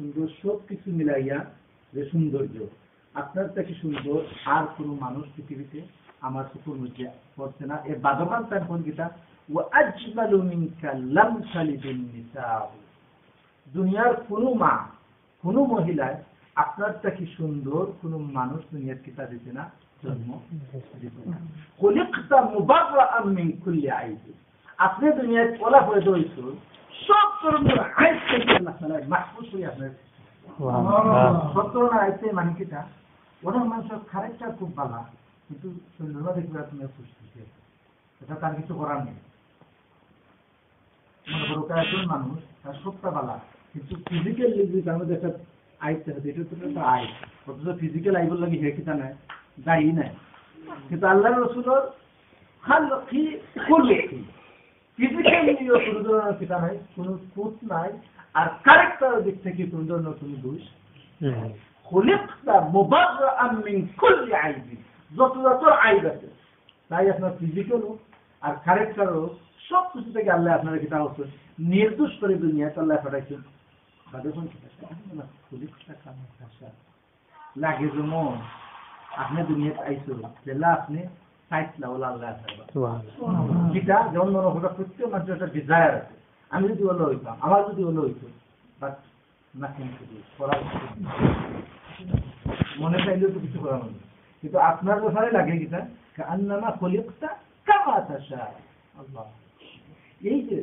সুন্দর সবকিছু মিলাইয়া যে সৌন্দর্য, আপনার থেকে সুন্দর আর কোনো মানুষ পৃথিবীতে আমার চোখের মধ্যে পড়ছে না। এ বাদমান তার কোন গীতা ও আজমালু মিনকা লাম তালিদিন নিসাউ, দুনিয়ার কোনো মা কোনো মহিলায় আপনার থেকে সুন্দর কোনো মানুষ দুনিয়ার কিতা দিতে না, জন্ম দিতে না। খলিকতা মুবাররাআন মিন কুল্লি আইব, আপনি দুনিয়ায় কোলা হয়ে রয়েছে সব ধরনের আইব থেকে আল্লাহ তাআলা মাহফুজ হয়ে আপনার সব ধরনের আইব মানে কিটা, অনেক মানুষের খারাপটা খুব ভালো কিন্তু সুন্দরভাবে দেখবে আপনি খুশি, এটা তার কিছু করার নেই। মনে করো একজন মানুষ তার সবটা ভালো কিন্তু ফিজিক্যাল লিখবি তার মধ্যে একটা আইব থাকে, এটা তো একটা আইব, অথচ ফিজিক্যাল আইবর লাগে হে কিতা নাই, দায়ী নাই। কিন্তু আল্লাহ রসুলের খালকি খুলকি ফিজিক্যাল নিয়ে কোনো ধরনের কিতা নাই, কোনো খুঁত নাই, আর ক্যারেক্টারের দিক থেকে কোনো ধরনের কোনো দোষ। খলিকতা মুবাররাআন মিন কুল্লি আইব, যত যত আইব আছে তাই আপনার ফিজিক্যাল হোক আর ক্যারেক্টার হোক সব কিছু থেকে আল্লাহ আপনার কিতা হচ্ছে নির্দোষ করে দুনিয়াতে আল্লাহ পাঠাইছেন। লাগে যেমন আপনি দুনিয়াতে আইসো যেটা আপনি চাইছিলা ওলা আল্লাহ যেটা যেমন মনে হতো প্রত্যেক মানুষের একটা ডিজায়ার আছে, আমি যদি ওলো হইতাম, আমার যদি ওলো হইতো, বাট না কিন্তু করার মনে চাইলেও তো কিছু করার মতো। কিন্তু আপনার ব্যাপারে লাগে কিটা আন্নামা খলিকতা কামা তাশা, আল্লাহ এই যে